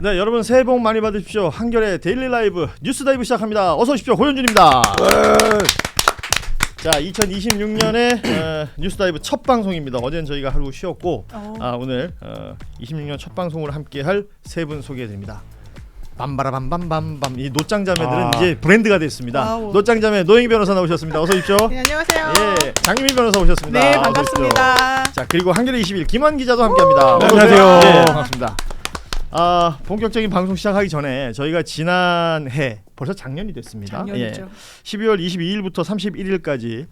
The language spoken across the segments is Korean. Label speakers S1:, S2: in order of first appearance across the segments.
S1: 네, 여러분 새해 복 많이 받으십시오. 한결의 데일리 라이브 뉴스 다이브 시작합니다. 어서 오십시오. 고현준입니다. 자, 2026년의 뉴스 다이브 첫 방송입니다. 어제는 저희가 하루 쉬었고 오늘 26년 첫 방송으로 함께할 세 분 소개해드립니다. 밤바라밤밤밤밤. 이 노짱자매들은 이제 브랜드가 됐습니다.
S2: 와우.
S1: 노짱자매 노영희 변호사 나오셨습니다. 어서 오십시오.
S2: 네, 안녕하세요.
S1: 예, 장유미 변호사 오셨습니다.
S2: 네,
S1: 어서
S2: 반갑습니다.
S1: 오십시오. 자, 그리고 한겨레 21 김환 기자도 함께합니다.
S3: 네, 안녕하세요.
S1: 네, 반갑습니다. 본격적인 방송 시작하기 전에 저희가 지난해 벌써 작년이 됐습니다.
S2: 작년이죠.
S1: 12월 22일부터 31일까지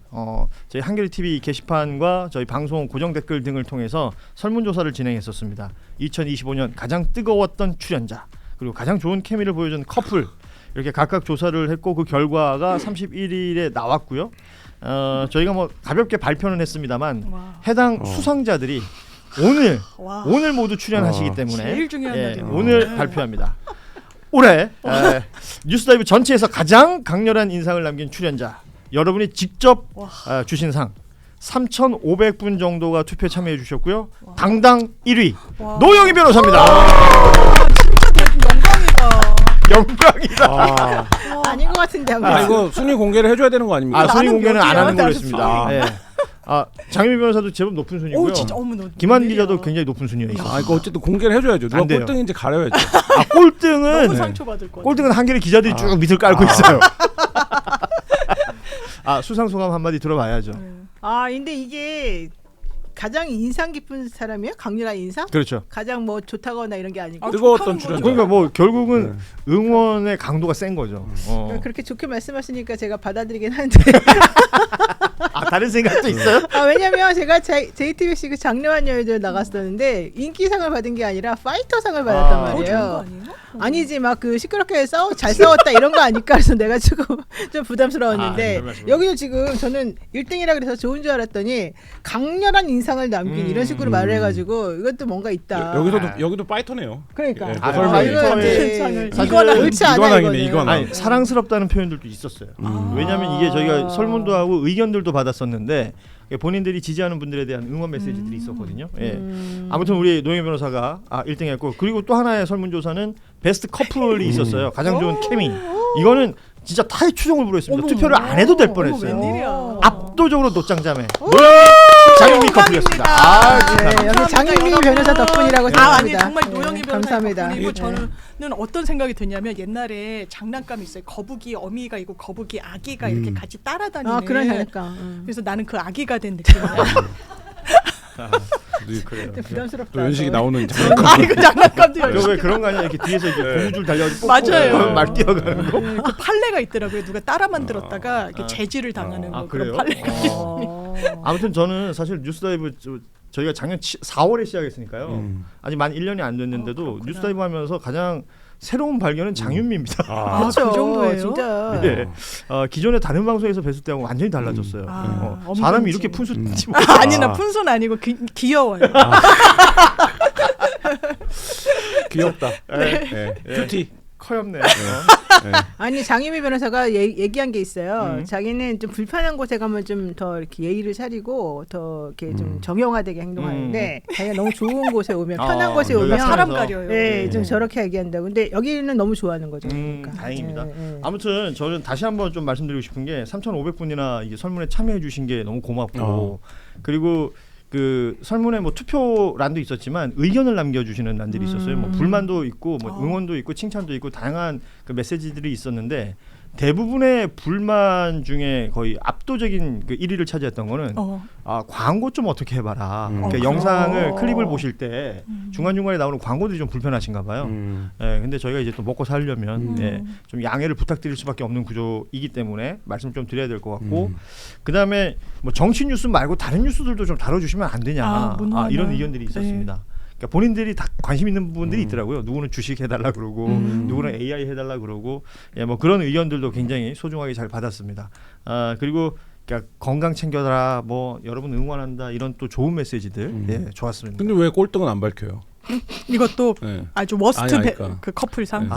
S1: 저희 한겨레 TV 게시판과 저희 방송 고정 댓글 등을 통해서 설문조사를 진행했었습니다. 2025년 가장 뜨거웠던 출연자 그리고 가장 좋은 케미를 보여준 커플 이렇게 각각 조사를 했고 그 결과가 31일에 나왔고요. 저희가 뭐 가볍게 발표는 했습니다만 해당 수상자들이 오늘 모두 출연하시기 때문에
S2: 제일 중요한 날이네요.
S1: 오늘 발표합니다. 올해 뉴스다이브 전체에서 가장 강렬한 인상을 남긴 출연자 여러분이 직접 주신 상 3,500분 정도가 투표에 참여해 주셨고요. 당당 1위 노영희 변호사입니다.
S2: 진짜
S1: 영광이다.
S2: 아닌 것 같은데.
S3: 이거 순위 공개를 해줘야 되는 거 아닙니까?
S1: 순위 공개는 안 하는 걸로
S2: 나는
S1: 했습니다. 네. 장유미 변호사도 제법 높은 순위고요.
S2: 오, 진짜
S1: 김한 기자도 굉장히 높은 순위예요.
S3: 이거 어쨌든 공개를 해줘야죠. 누가
S1: 안 돼요.
S3: 꼴등인지 가려야죠.
S1: 꼴등은
S2: 너무 상처받을 것 같아.
S1: 꼴등은 한겨레 기자들이 쭉 밑을 깔고 있어요. 수상 소감 한마디 들어봐야죠.
S2: 근데 이게 가장 인상 깊은 사람이에요? 강렬한 인상?
S1: 그렇죠.
S2: 가장 뭐 좋다거나 이런 게 아니고.
S3: 뜨거웠던 출연자.
S1: 그러니까 뭐 결국은 응원의 강도가 센 거죠.
S2: 그렇게 좋게 말씀하시니까 제가 받아들이긴 하는데.
S1: 다른 생각도 있어요?
S2: 왜냐면 제가 JTBC 그 장래환 여의도에 나갔었는데 인기상을 받은 게 아니라 파이터상을 받았단 말이에요. 아니지 막 그 시끄럽게 잘 싸웠다 이런 거 아닐까 해서 내가 조금 좀 부담스러웠는데 여기도 지금 저는 1등이라 그래서 좋은 줄 알았더니 강렬한 인상을 남긴 이런 식으로 말을 해가지고 이것도 뭔가 있다.
S3: 여기도 파이터네요.
S2: 그러니까
S3: 예,
S2: 이거는 옳지 않아 이거는.
S1: 아니, 사랑스럽다는 표현들도 있었어요. 왜냐하면 이게 저희가 설문도 하고 의견들도 받았었는데 본인들이 지지하는 분들에 대한 응원 메시지들이 있었거든요. 아무튼 우리 노영희 변호사가 1등했고 그리고 또 하나의 설문조사는 베스트 커플이 있었어요. 가장 좋은 케미. 이거는 진짜 타의 추종을 불허했습니다. 투표를 안 해도 될 뻔했어요.
S2: 웬일이야.
S1: 압도적으로 노짱자매 장유미 커플이었습니다.
S2: 네, 여기 장유미 변호사 덕분이라고 생각합니다.
S4: 아니 정말 노영희 변호사
S2: 감사합니다.
S4: 덕분이고 저는 어떤 생각이 드냐면 옛날에 장난감이 있어요. 거북이 어미가 있고 거북이 아기가 이렇게 같이 따라다니는.
S2: 그런 장난감.
S4: 그래서 나는 그 아기가 된 느낌이야.
S3: 그래요.
S2: 부담스럽다.
S3: 또 연식이 나오는 장난감.
S4: 그 장난감도
S1: 왜 그런 거 아니야? 이렇게 뒤에서 이렇게 고무줄 달려가지고
S4: 맞아요.
S1: 말 뛰어가는 거.
S4: 그 판례가 있더라고요. 누가 따라 만들었다가 이렇게 재질을 당하는 거.
S1: 그래요?
S4: 그런 판례가
S1: 아무튼 저는 사실 뉴스다이브 저희가 작년 4월에 시작했으니까요. 아직 만 1년이 안 됐는데도 뉴스다이브 하면서 가장 새로운 발견은 장윤미입니다.
S2: 그렇죠.
S4: 그 정도예요?
S2: 진짜.
S1: 네. 기존에 다른 방송에서 뵀을 때하고 완전히 달라졌어요. 사람이 이렇게 푼수인지
S4: 아니 나 푼손 아니고 귀여워요.
S3: 귀엽다. 큐티.
S1: 커엽네.
S2: 아니 장유미 변호사가 얘기한 게 있어요. 자기는 좀 불편한 곳에 가면 좀 더 이렇게 예의를 차리고 더 이렇게 좀 정형화되게 행동하는데 자기가 너무 좋은 곳에 오면 편한 곳에 오면
S4: 사람 가려요.
S2: 네, 좀 저렇게 얘기한다고. 근데 여기는 너무 좋아하는 거죠. 그러니까.
S1: 다행입니다. 아무튼 저는 다시 한번 좀 말씀드리고 싶은 게 3,500분이나 이게 설문에 참여해 주신 게 너무 고맙고 그리고 그 설문에 뭐 투표란도 있었지만 의견을 남겨주시는 란들이 있었어요. 뭐 불만도 있고 뭐 응원도 있고 칭찬도 있고 다양한 그 메시지들이 있었는데 대부분의 불만 중에 거의 압도적인 그 1위를 차지했던 거는 광고 좀 어떻게 해봐라. 그러니까 영상을 클립을 보실 때 중간중간에 나오는 광고들이 좀 불편하신가 봐요. 근데 저희가 이제 또 먹고 살려면 좀 양해를 부탁드릴 수밖에 없는 구조이기 때문에 말씀 좀 드려야 될 것 같고 그다음에 뭐 정치 뉴스 말고 다른 뉴스들도 좀 다뤄주시면 안 되냐 이런 의견들이 있었습니다. 그러니까 본인들이 다 관심 있는 부분들이 있더라고요. 누구는 주식 해달라 그러고 누구는 AI 해달라 그러고 뭐 그런 의견들도 굉장히 소중하게 잘 받았습니다. 그리고 그러니까 건강 챙겨라 뭐 여러분 응원한다 이런 또 좋은 메시지들 좋았습니다.
S3: 근데 왜 꼴등은 안 밝혀요?
S4: 이것도 아주 워스트
S3: 그러니까.
S4: 그 커플상.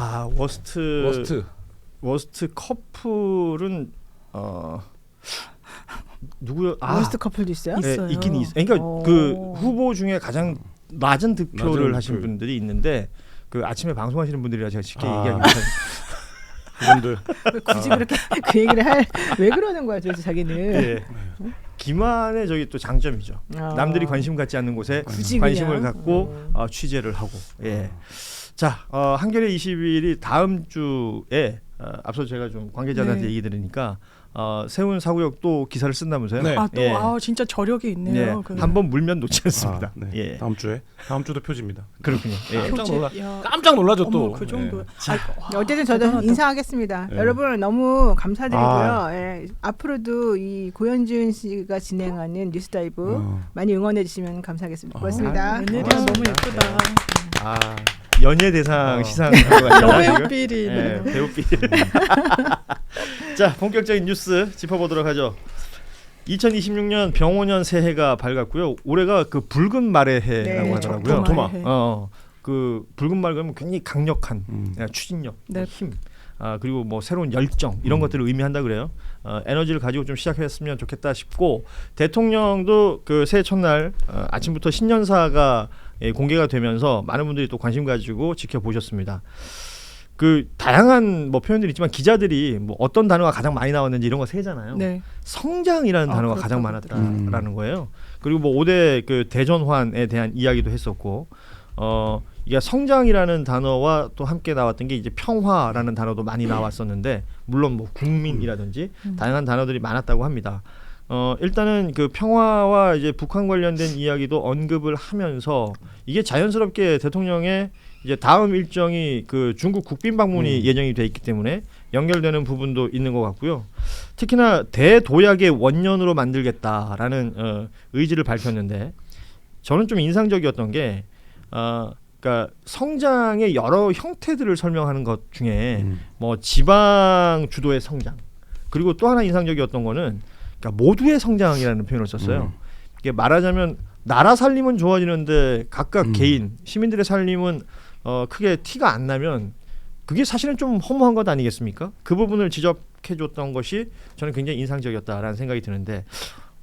S1: 워스트 커플은 누구요?
S2: 워스트 커플도 있어요?
S4: 있어요.
S1: 있긴 있어요. 그러니까 그 후보 중에 가장 낮은 득표를 하신 분들이 있는데 그 아침에 방송하시는 분들이라 제가 쉽게 얘기하기 못하는.
S3: 그분들
S2: 왜 굳이 그렇게 그 얘기를 왜 그러는 거야 도대체 자기는.
S1: 예. 김한의 저기 또 장점이죠. 남들이 관심 갖지 않는 곳에
S2: 굳이
S1: 관심을
S2: 그냥.
S1: 갖고 취재를 하고. 예. 자, 한겨레 21이 다음 주에 앞서 제가 좀 관계자들한테
S4: 네.
S1: 얘기 들으니까 세운 사구역 또 기사를 쓴다면서요?
S3: 네.
S4: 아, 또
S1: 예.
S4: 진짜 저력이 있네요. 그-
S1: 한번 물면 놓지 않습니다.
S3: 네.
S1: 예.
S3: 다음 주도 표지입니다.
S1: 그렇군요. 예.
S4: 야,
S3: 깜짝 놀라죠 또.
S4: 어머, 그 정도.
S3: 예.
S2: 어쨌든 저도
S4: 대단하다.
S2: 인사하겠습니다.
S3: 네.
S2: 여러분 너무 감사드리고요. 예, 앞으로도 이 고현준 씨가 진행하는 뉴스다이브 많이 응원해 주시면 감사하겠습니다. 고맙습니다.
S4: 웬일이야, 너무 예쁘다.
S1: 연예 대상 시상 같아요.
S4: 여배우끼리.
S1: 예, 배우끼리. 자, 본격적인 뉴스 짚어보도록 하죠. 2026년 병오년 새해가 밝았고요. 올해가 그 붉은 말의 해라고
S2: 네,
S1: 하더라고요.
S3: 토마.
S1: 그 붉은 말 그러면 굉장히 강력한 추진력,
S4: 네.
S1: 힘, 그리고 뭐 새로운 열정 이런 것들을 의미한다 그래요. 에너지를 가지고 좀 시작했으면 좋겠다 싶고 대통령도 그 새해 첫날 아침부터 신년사가 공개가 되면서 많은 분들이 또 관심 가지고 지켜보셨습니다. 그 다양한 뭐 표현들이 있지만 기자들이 뭐 어떤 단어가 가장 많이 나왔는지 이런 거 세잖아요.
S4: 네.
S1: 성장이라는 단어가
S4: 그렇다고
S1: 가장 많았다라는 거예요. 그리고 뭐 5대 그 대전환에 대한 이야기도 했었고, 이게 성장이라는 단어와 또 함께 나왔던 게 이제 평화라는 단어도 많이 나왔었는데, 물론 뭐 국민이라든지 다양한 단어들이 많았다고 합니다. 일단은 그 평화와 이제 북한 관련된 이야기도 언급을 하면서 이게 자연스럽게 대통령의 이제 다음 일정이 그 중국 국빈 방문이 예정이 돼 있기 때문에 연결되는 부분도 있는 것 같고요. 특히나 대도약의 원년으로 만들겠다라는 의지를 밝혔는데 저는 좀 인상적이었던 게 그러니까 성장의 여러 형태들을 설명하는 것 중에 뭐 지방 주도의 성장 그리고 또 하나 인상적이었던 거는 그러니까 모두의 성장이라는 표현을 썼어요. 이게 말하자면 나라 살림은 좋아지는데 각각 개인 시민들의 살림은 크게 티가 안 나면 그게 사실은 좀 허무한 것 아니겠습니까? 그 부분을 지적해줬던 것이 저는 굉장히 인상적이었다라는 생각이 드는데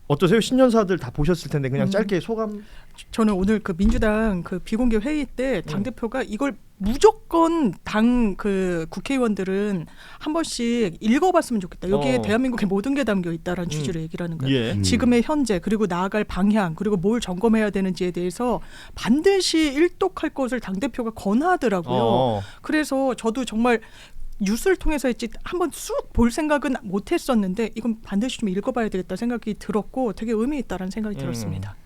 S1: 어떠세요? 신년사들 다 보셨을 텐데 그냥 짧게 소감.
S4: 저는 오늘 그 민주당 그 비공개 회의 때 당 대표가 이걸 무조건 당 그 국회의원들은 한 번씩 읽어봤으면 좋겠다. 여기에 대한민국의 모든 게 담겨 있다라는 취지로 얘기를 하는 거예요.
S1: 예.
S4: 지금의 현재 그리고 나아갈 방향 그리고 뭘 점검해야 되는지에 대해서 반드시 일독할 것을 당 대표가 권하더라고요. 그래서 저도 정말 뉴스를 통해서 했지 한번 쑥 볼 생각은 못했었는데 이건 반드시 좀 읽어봐야 되겠다 생각이 들었고 되게 의미 있다라는 생각이 들었습니다.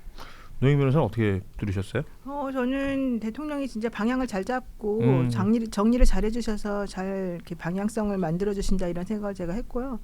S1: 노영 변호사는 어떻게 들으셨어요?
S2: 저는 대통령이 진짜 방향을 잘 잡고 정리를 잘 해주셔서 잘 이렇게 방향성을 만들어 주신다 이런 생각을 제가 했고요.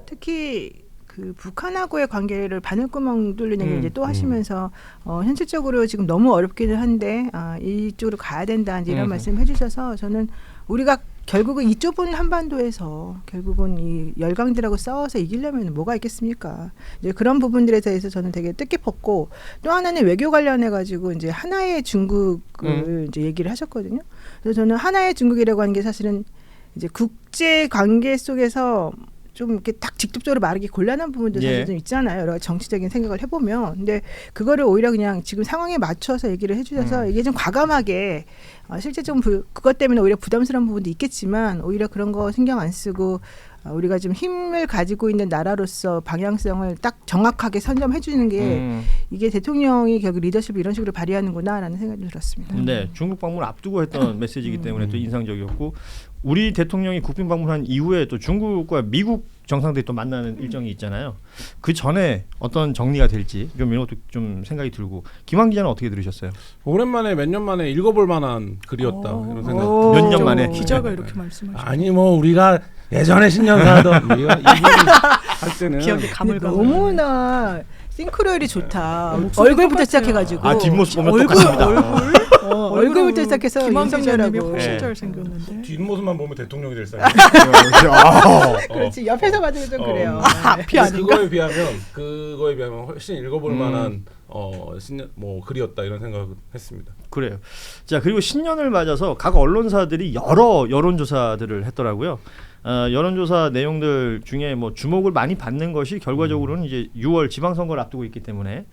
S2: 특히 그 북한하고의 관계를 바늘구멍 뚫는 얘기 이제 또 하시면서 현실적으로 지금 너무 어렵기는 한데 이쪽으로 가야 된다 이제 이런 말씀 해주셔서 저는 우리가 결국은 이 좁은 한반도에서 결국은 이 열강들하고 싸워서 이기려면 뭐가 있겠습니까? 이제 그런 부분들에 대해서 저는 되게 뜻깊었고 또 하나는 외교 관련해 가지고 이제 하나의 중국을 이제 얘기를 하셨거든요. 그래서 저는 하나의 중국이라고 하는 게 사실은 이제 국제 관계 속에서 좀 이렇게 딱 직접적으로 말하기 곤란한 부분도 사실 좀 있잖아요. 여러 가지 정치적인 생각을 해보면. 근데 그거를 오히려 그냥 지금 상황에 맞춰서 얘기를 해주셔서 이게 좀 과감하게 실제 좀 그것 때문에 오히려 부담스러운 부분도 있겠지만 오히려 그런 거 신경 안 쓰고 우리가 좀 힘을 가지고 있는 나라로서 방향성을 딱 정확하게 선점해 주는 게 이게 대통령이 결국 리더십을 이런 식으로 발휘하는구나라는 생각이 들었습니다.
S1: 네, 중국 방문을 앞두고 했던 메시지이기 때문에 또 인상적이었고 우리 대통령이 국빈 방문한 이후에 또 중국과 미국 정상들이 또 만나는 일정이 있잖아요. 그 전에 어떤 정리가 될지 좀 이런 것도 좀 생각이 들고 김한 기자는 어떻게 들으셨어요?
S3: 오랜만에 몇 년 만에 읽어볼 만한 글이었다 이런 생각.
S1: 몇 년 만에
S4: 기자가 이렇게 말씀하시죠.
S3: 아니 뭐 우리가 예전에 신년사 하던 우리가 이분 할 때는
S4: 기억이 가물가물.
S2: 너무나 싱크로율이 좋다.
S4: 목소리
S2: 얼굴부터
S4: 똑같아요.
S2: 시작해가지고
S1: 뒷모습 보면 똑같습니다.
S2: 얼굴부터 시작해서
S4: 김한 기자님이
S2: 윤석열하고
S4: 훨씬
S1: 네.
S4: 잘생겼는데.
S3: 뒷모습만 보면 대통령이 될 사람.
S2: 그렇지 옆에서 봐도 좀 그래요.
S3: 그거에 비하면 훨씬 읽어볼 만한 신년 뭐 글이었다 이런 생각을 했습니다.
S1: 그래요. 자 그리고 신년을 맞아서 각 언론사들이 여러 여론조사들을 했더라고요. 여론조사 내용들 중에 뭐 주목을 많이 받는 것이 결과적으로는 이제 6월 지방선거를 앞두고 있기 때문에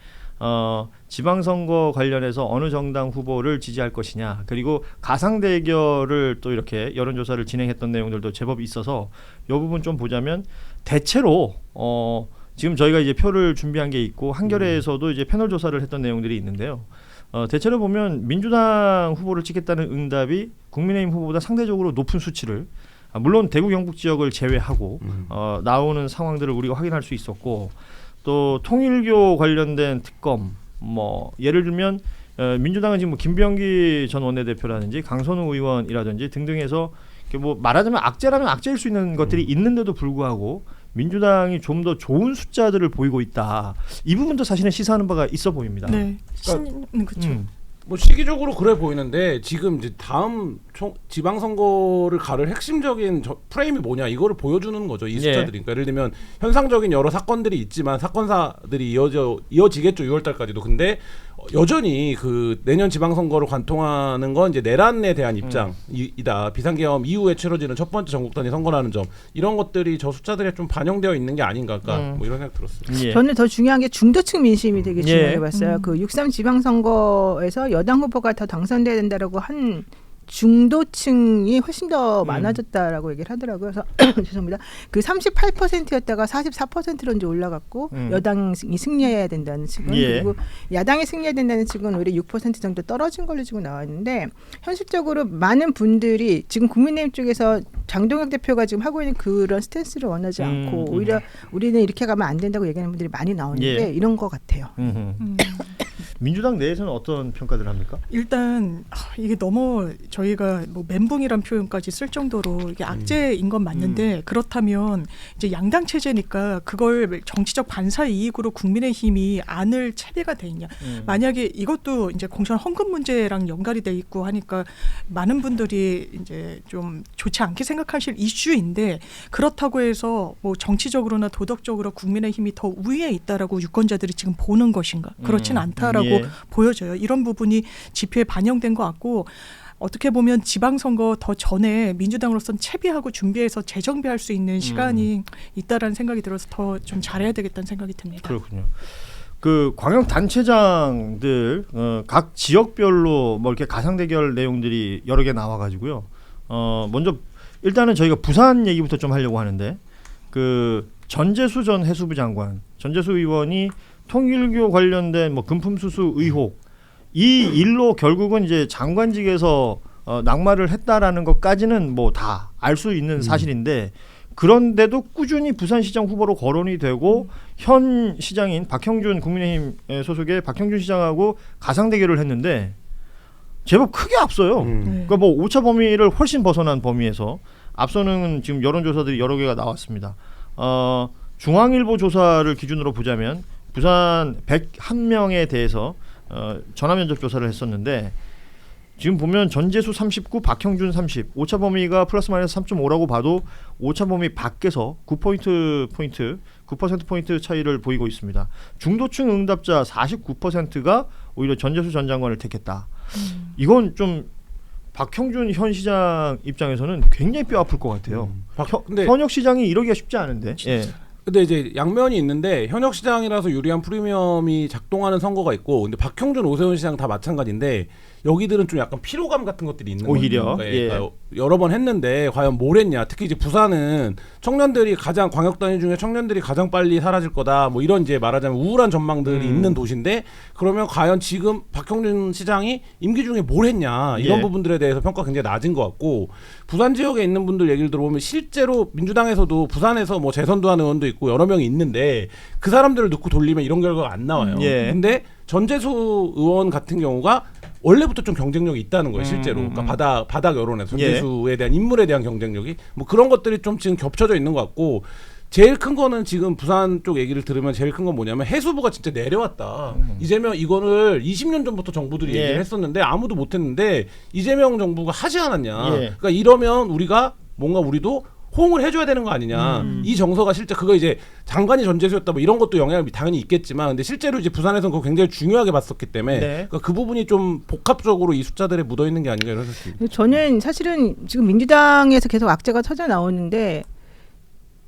S1: 지방선거 관련해서 어느 정당 후보를 지지할 것이냐, 그리고 가상 대결을 또 이렇게 여론조사를 진행했던 내용들도 제법 있어서 이 부분 좀 보자면 대체로 지금 저희가 이제 표를 준비한 게 있고 한겨레에서도 이제 패널 조사를 했던 내용들이 있는데요. 대체로 보면 민주당 후보를 찍겠다는 응답이 국민의힘 후보보다 상대적으로 높은 수치를, 물론 대구 경북 지역을 제외하고 나오는 상황들을 우리가 확인할 수 있었고, 또 통일교 관련된 특검, 뭐 예를 들면 민주당은 지금 뭐 김병기 전 원내대표라든지 강선우 의원이라든지 등등해서 뭐 말하자면 악재라면 악재일 수 있는 것들이 있는데도 불구하고 민주당이 좀 더 좋은 숫자들을 보이고 있다. 이 부분도 사실은 시사하는 바가 있어 보입니다.
S4: 네, 그렇죠.
S3: 뭐 시기적으로 그래 보이는데 지금 이제 다음 지방선거를 가를 핵심적인 프레임이 뭐냐 이거를 보여주는 거죠. 이 숫자들이. 그러니까 예를 들면 현상적인 여러 사건들이 있지만 사건사들이 이어지겠죠. 6월달까지도. 근데 여전히 그 내년 지방선거를 관통하는 건 이제 내란에 대한 입장이다. 비상계엄 이후에 치러지는 첫 번째 전국 단위 선거라는 점, 이런 것들이 저 숫자들에 좀 반영되어 있는 게 아닌가, 뭐 이런 생각 들었습니다.
S1: 예.
S2: 저는 더 중요한 게 중도층 민심이 되게 중요하게 봤어요. 그 6.3 지방선거에서 여당 후보가 더 당선돼야 된다라고 한 중도층이 훨씬 더 많아졌다라고 얘기를 하더라고요. 그래서 죄송합니다. 그 38%였다가 44%로 이제 올라갔고 여당이 승리해야 된다는 측은, 그리고 야당이 승리해야 된다는 측은 오히려 6% 정도 떨어진 걸로 지금 나왔는데, 현실적으로 많은 분들이 지금 국민의힘 쪽에서 장동혁 대표가 지금 하고 있는 그런 스탠스를 원하지 않고 오히려 우리는 이렇게 가면 안 된다고 얘기하는 분들이 많이 나오는데 이런 것 같아요.
S1: 민주당 내에서는 어떤 평가들을 합니까?
S4: 일단 이게 너무 저희가 뭐 멘붕이란 표현까지 쓸 정도로 이게 악재인 건 맞는데, 그렇다면 이제 양당 체제니까 그걸 정치적 반사 이익으로 국민의힘이 안을 체계가 돼 있냐. 만약에 이것도 이제 공천 헌금 문제랑 연관이 돼 있고 하니까 많은 분들이 이제 좀 좋지 않게 생각하실 이슈인데, 그렇다고 해서 뭐 정치적으로나 도덕적으로 국민의힘이 더 우위에 있다라고 유권자들이 지금 보는 것인가? 그렇진 않다라고 보여져요. 이런 부분이 지표에 반영된 것 같고, 어떻게 보면 지방선거 더 전에 민주당으로서는 채비하고 준비해서 재정비할 수 있는 시간이 있다라는 생각이 들어서 더 좀 잘해야 되겠다는 생각이 듭니다.
S1: 그렇군요. 그 광역 단체장들 각 지역별로 뭐 이렇게 가상 대결 내용들이 여러 개 나와가지고요. 먼저 일단은 저희가 부산 얘기부터 좀 하려고 하는데, 그 전재수 전 해수부 장관, 전재수 의원이 통일교 관련된 뭐 금품수수 의혹, 이 일로 결국은 이제 장관직에서 낙마를 했다라는 것까지는 뭐 다 알 수 있는 사실인데, 그런데도 꾸준히 부산시장 후보로 거론이 되고 현 시장인 박형준, 국민의힘 소속의 박형준 시장하고 가상 대결을 했는데 제법 크게 앞서요. 그러니까 뭐 오차 범위를 훨씬 벗어난 범위에서 앞서는 지금 여론조사들이 여러 개가 나왔습니다. 중앙일보 조사를 기준으로 보자면 부산 101명에 대해서 전화면접 조사를 했었는데, 지금 보면 전재수 39, 박형준 30, 오차 범위가 플러스 마이너스 3.5라고 봐도 오차 범위 밖에서 9%포인트 차이를 보이고 있습니다. 중도층 응답자 49%가 오히려 전재수 전 장관을 택했다. 이건 좀 박형준 현 시장 입장에서는 굉장히 뼈 아플 것 같아요. 근데 현역 시장이 이러기가 쉽지 않은데.
S3: 근데 이제 양면이 있는데, 현역 시장이라서 유리한 프리미엄이 작동하는 선거가 있고, 근데 박형준, 오세훈 시장 다 마찬가지인데 여기들은 좀 약간 피로감 같은 것들이 있는
S1: 오히려
S3: 거죠. 그러니까 여러 번 했는데 과연 뭘 했냐. 특히 이제 부산은 청년들이 가장, 광역 단위 중에 청년들이 가장 빨리 사라질 거다, 뭐 이런 이제 말하자면 우울한 전망들이 있는 도시인데, 그러면 과연 지금 박형준 시장이 임기 중에 뭘 했냐, 이런 부분들에 대해서 평가가 굉장히 낮은 것 같고, 부산 지역에 있는 분들 얘기를 들어보면 실제로 민주당에서도 부산에서 뭐 재선도 한 의원도 있고 여러 명이 있는데 그 사람들을 넣고 돌리면 이런 결과가 안 나와요. 근데 전재수 의원 같은 경우가 원래부터 좀 경쟁력이 있다는 거예요, 실제로. 그러니까 바닥 여론에서 전재수에 대한 인물에 대한 경쟁력이, 뭐 그런 것들이 좀 지금 겹쳐져 있는 것 같고, 제일 큰 거는 지금 부산 쪽 얘기를 들으면 제일 큰 건 뭐냐면 해수부가 진짜 내려왔다. 이재명, 이거를 20년 전부터 정부들이 얘기를 했었는데 아무도 못했는데 이재명 정부가 하지 않았냐. 그러니까 이러면 우리가 뭔가 우리도 호응을 해줘야 되는 거 아니냐. 이 정서가 실제, 그거 이제 장관이 전재수였다 뭐 이런 것도 영향이 당연히 있겠지만, 근데 실제로 이제 부산에서는 그거 굉장히 중요하게 봤었기 때문에 그러니까 그 부분이 좀 복합적으로 이 숫자들에 묻어 있는 게 아닌가 이런 생각이 듭니다.
S2: 저는 사실은 지금 민주당에서 계속 악재가 터져 나오는데,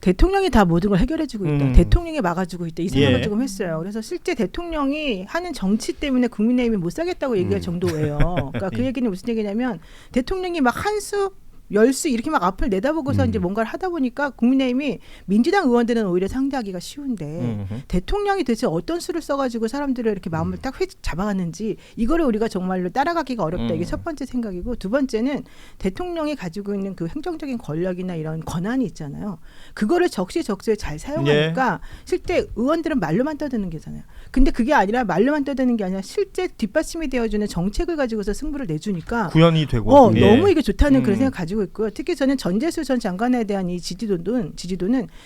S2: 대통령이 다 모든 걸 해결해주고 있다. 대통령이 막아주고 있다. 이 생각을
S1: 예.
S2: 조금 했어요. 그래서 실제 대통령이 하는 정치 때문에 국민의힘이 못 살겠다고 얘기할 정도예요. 그러니까 그 얘기는 무슨 얘기냐면 대통령이 막 한수 열수 이렇게 막 앞을 내다보고서 이제 뭔가를 하다 보니까 국민의힘이 민주당 의원들은 오히려 상대하기가 쉬운데 대통령이 대체 어떤 수를 써가지고 사람들을 이렇게 마음을 딱 잡아갔는지 이거를 우리가 정말로 따라가기가 어렵다. 이게 첫 번째 생각이고 두 번째는 대통령이 가지고 있는 그 행정적인 권력이나 이런 권한이 있잖아요. 그거를 적시적소에 잘 사용하니까 실제 의원들은 말로만 떠드는 게잖아요. 근데 그게 아니라 말로만 떠드는 게 아니라 실제 뒷받침이 되어주는 정책을 가지고서 승부를 내주니까
S1: 구현이 되고 예.
S2: 너무 이게 좋다는 그런 생각 가지고 있고요. 특히 저는 전재수 전 장관에 대한 이 지지도는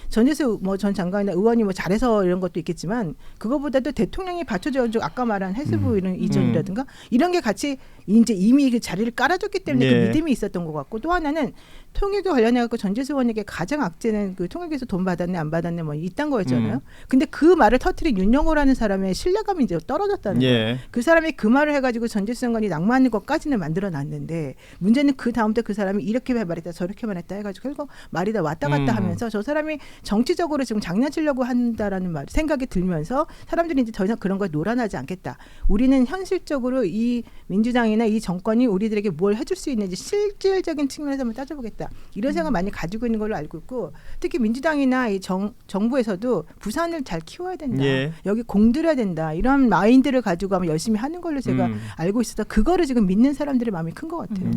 S2: 전재수 뭐 전 장관이나 의원이 뭐 잘해서 이런 것도 있겠지만 그거보다도 대통령이 받쳐줘 아까 말한 해수부 이런 이전이라든가 이런 게 같이 이제 이미 그 자리를 깔아줬기 때문에 그 믿음이 있었던 것 같고 또 하나는 통일교 관련해갖고 전재수 의원에게 가장 악재는 그 통일교에서 돈 받았네 안 받았네 뭐 이딴 거였잖아요. 근데 그 말을 터뜨린 윤영호라는 사람의 신뢰감이 이제 떨어졌다는 거예요. 그 사람이 그 말을 해가지고 전재수 장관이 낙마하는 것까지는 만들어놨는데 문제는 그 다음부터 그 사람이 이렇게 말했다 저렇게 말했다 해가지고 결국 말이 다 왔다 갔다 하면서 저 사람이 정치적으로 지금 장난치려고 한다라는 생각이 들면서 사람들이 이제 더 이상 그런 거에 놀아나지 않겠다. 우리는 현실적으로 이 민주당이나 이 정권이 우리들에게 뭘 해줄 수 있는지 실질적인 측면에서 한번 따져보겠다. 이런 생각 많이 가지고 있는 걸로 알고 있고 특히 민주당이나 이 정부에서도 부산을 잘 키워야 된다. 여기 공들여야 된다. 이런 마인드를 가지고 아마 열심히 하는 걸로 제가 알고 있어서 그거를 지금 믿는 사람들의 마음이 큰 것 같아요.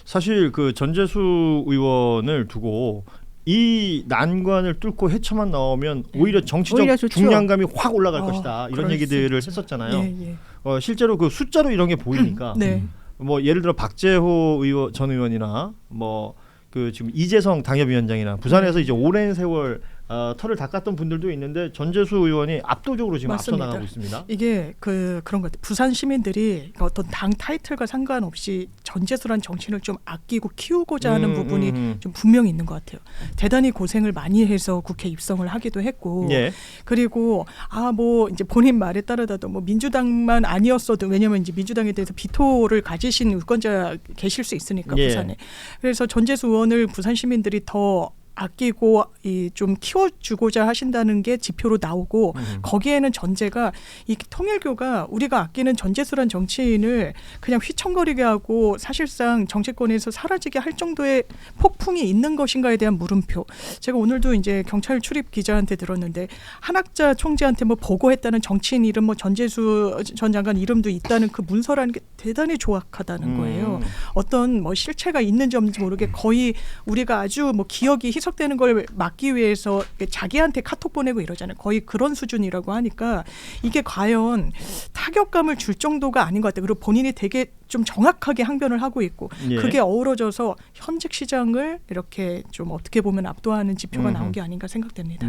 S1: 사실 그 전재수 의원을 두고 이 난관을 뚫고 헤쳐만 나오면 오히려 정치적 중량감이 확 올라갈 것이다. 이런 얘기들을 했었잖아요. 실제로 그 숫자로 이런 게 보이니까 뭐 예를 들어 박재호 전 의원이나 뭐 그 지금 이재성 당협위원장이나 부산에서 이제 오랜 세월 털을 닦았던 분들도 있는데 전재수 의원이 압도적으로 지금 앞서 나가고 있습니다.
S4: 이게 그런 것 같아요. 부산 시민들이 어떤 당 타이틀과 상관없이 전재수란 정치인을 좀 아끼고 키우고자 하는 부분이 좀 분명히 있는 것 같아요. 대단히 고생을 많이 해서 국회 입성을 하기도 했고 그리고 뭐 이제 본인 말에 따르다도 뭐 민주당만 아니었어도 왜냐하면 이제 민주당에 대해서 비토를 가지신 유권자 계실 수 있으니까 부산에. 그래서 전재수 의원을 부산 시민들이 더 아끼고 좀 키워주고자 하신다는 게 지표로 나오고 거기에는 전제가 이 통일교가 우리가 아끼는 전재수란 정치인을 그냥 휘청거리게 하고 사실상 정치권에서 사라지게 할 정도의 폭풍이 있는 것인가에 대한 물음표. 제가 오늘도 이제 경찰 출입 기자한테 들었는데 한학자 총재한테 뭐 보고했다는 정치인 이름 뭐 전재수 전 장관 이름도 있다는 그 문서라는 게 대단히 조악하다는 거예요. 어떤 뭐 실체가 있는지 없는지 모르게 거의 우리가 아주 뭐 기억이 희석되는 걸 막기 위해서 자기한테 카톡 보내고 이러잖아요. 거의 그런 수준이라고 하니까 이게 과연 타격감을 줄 정도가 아닌 것 같아요. 그리고 본인이 되게 좀 정확하게 항변을 하고 있고 그게 어우러져서 현직 시장을 이렇게 좀 어떻게 보면 압도하는 지표가 나온 게 아닌가 생각됩니다.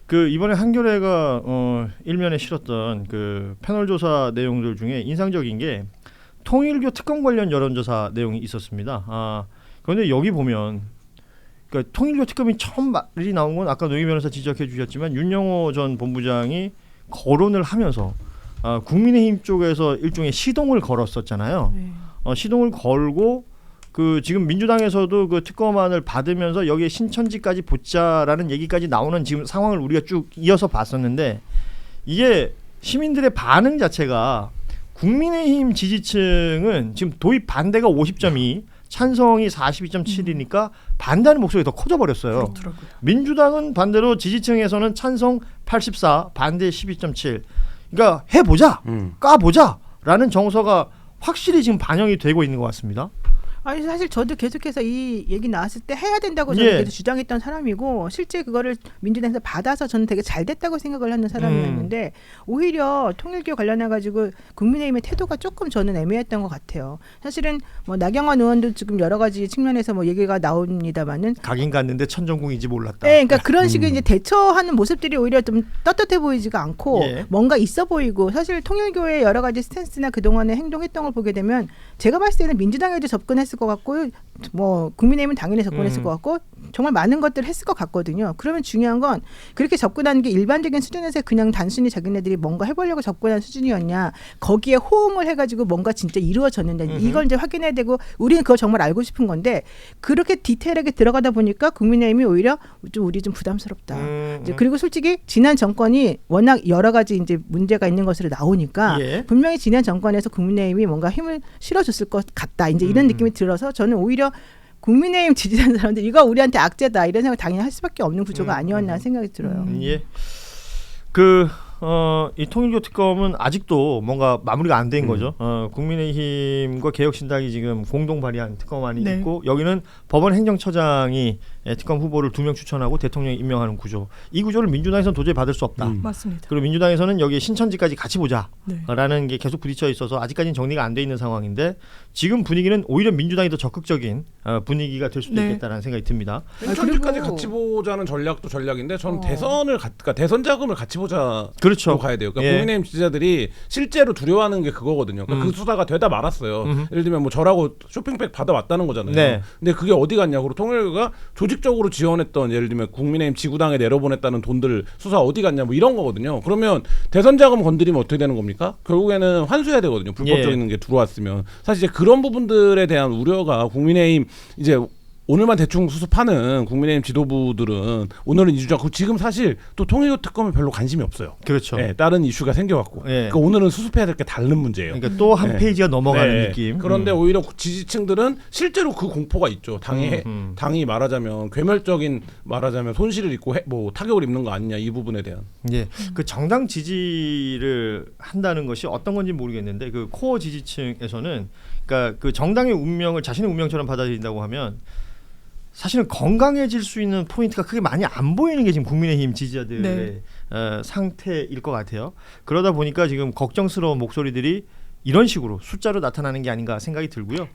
S1: 그 이번에 한겨레가 일면에 실었던 그 패널 조사 내용들 중에 인상적인 게 통일교 특검 관련 여론조사 내용이 있었습니다. 그런데 여기 보면 그러니까 통일교 특검이 처음 말이 나온 건 아까 노희 변호사 지적해 주셨지만 윤영호 전 본부장이 거론을 하면서 국민의힘 쪽에서 일종의 시동을 걸었었잖아요. 시동을 걸고 그 지금 민주당에서도 그 특검안을 받으면서 여기에 신천지까지 붙자라는 얘기까지 나오는 지금 상황을 우리가 쭉 이어서 봤었는데 이게 시민들의 반응 자체가 국민의힘 지지층은 지금 도입 반대가 50.2 찬성이 42.7이니까 반대하는 목소리가 더 커져버렸어요.
S4: 그렇더라고요.
S1: 민주당은 반대로 지지층에서는 찬성 84 반대 12.7 그러니까 해보자 까보자라는 정서가 확실히 지금 반영이 되고 있는 것 같습니다.
S2: 아니 사실 저도 계속해서 이 얘기 나왔을 때 해야 된다고 저는 계속 주장했던 사람이고 실제 그거를 민주당에서 받아서 저는 되게 잘 됐다고 생각을 하는 사람이었는데 오히려 통일교 관련해 가지고 국민의힘의 태도가 조금 저는 애매했던 것 같아요. 사실은 뭐 나경원 의원도 지금 여러 가지 측면에서 뭐 얘기가 나옵니다만은
S1: 가긴 갔는데 천정궁인지 몰랐다.
S2: 네, 그러니까 그런 식의 이제 대처하는 모습들이 오히려 좀 떳떳해 보이지가 않고 뭔가 있어 보이고 사실 통일교의 여러 가지 스탠스나 그 동안에 행동했던 걸 보게 되면 제가 봤을 때는 민주당에도 접근했을 것 같고 뭐 국민의힘은 당연히 접근했을 것 같고 정말 많은 것들을 했을 것 같거든요. 그러면 중요한 건 그렇게 접근하는 게 일반적인 수준에서 그냥 단순히 자기네들이 뭔가 해보려고 접근한 수준이었냐, 거기에 호응을 해가지고 뭔가 진짜 이루어졌는데 이걸 이제 확인해야 되고, 우리는 그걸 정말 알고 싶은 건데 그렇게 디테일하게 들어가다 보니까 국민의힘이 오히려 우리 좀 부담스럽다. 이제 그리고 솔직히 지난 정권이 워낙 여러 가지 이제 문제가 있는 것으로 나오니까
S1: 예.
S2: 분명히 지난 정권에서 국민의힘이 뭔가 힘을 실어줬을 것 같다. 이제 이런 느낌이 들어서 저는 오히려 국민의힘 지지하는 사람들 이거 우리한테 악재다 이런 생각 당연히 할 수밖에 없는 구조가 아니었나 생각이 들어요.
S1: 예. 이 통일교 특검은 아직도 뭔가 마무리가 안 된 거죠. 국민의힘과 개혁신당이 지금 공동 발의한 특검안이
S4: 네.
S1: 있고, 여기는 법원 행정처장이 특검 후보를 2명 추천하고 대통령이 임명하는 구조. 이 구조를 민주당에서는 도저히 받을 수 없다.
S4: 맞습니다.
S1: 그리고 민주당에서는 여기 신천지까지 같이 보자라는
S4: 네.
S1: 게 계속 부딪혀 있어서 아직까지는 정리가 안 돼 있는 상황인데, 지금 분위기는 오히려 민주당이 더 적극적인 분위기가 될 수도
S4: 네.
S1: 있겠다는 생각이 듭니다.
S3: 신천지까지
S2: 그리고-
S3: 같이 보자는 전략도 전략인데 저는 그러니까 대선 자금을 같이 보자.
S1: 그렇죠.
S3: 가야 돼요. 그러니까
S1: 예.
S3: 국민의힘 지지자들이 실제로 두려워하는 게 그거거든요. 그러니까 그 수사가 되다 말았어요. 예를 들면 뭐 저라고 쇼핑백 받아왔다는 거잖아요.
S1: 네.
S3: 근데 그게 어디 갔냐? 그리고 통일교가 조직적으로 지원했던, 예를 들면 국민의힘 지구당에 내려보냈다는 돈들 수사 어디 갔냐? 뭐 이런 거거든요. 그러면 대선 자금 건드리면 어떻게 되는 겁니까? 결국에는 환수해야 되거든요. 불법적인 게 들어왔으면. 사실 이제 그런 부분들에 대한 우려가 국민의힘 이제 오늘만 대충 수습하는 국민의힘 지도부들은 오늘은 이주지 않고 지금 사실 또 통일교 특검에 별로 관심이 없어요.
S1: 그렇죠.
S3: 예, 다른 이슈가 생겨갖고.
S1: 예.
S3: 그러니까 오늘은 수습해야 될 게 다른 문제예요.
S1: 그러니까 또 한
S3: 네.
S1: 페이지가 넘어가는
S3: 네.
S1: 느낌.
S3: 그런데 오히려 지지층들은 실제로 그 공포가 있죠. 당이 말하자면 괴멸적인, 말하자면 손실을 입고 뭐 타격을 입는 거 아니냐, 이 부분에 대한.
S1: 예, 그 정당 지지를 한다는 것이 어떤 건지 모르겠는데, 그 코어 지지층에서는 그러니까 그 정당의 운명을 자신의 운명처럼 받아들인다고 하면 사실은 건강해질 수 있는 포인트가 크게 많이 안 보이는 게 지금 국민의힘 지지자들의
S4: 네.
S1: 상태일 것 같아요. 그러다 보니까 지금 걱정스러운 목소리들이 이런 식으로 숫자로 나타나는 게 아닌가 생각이 들고요.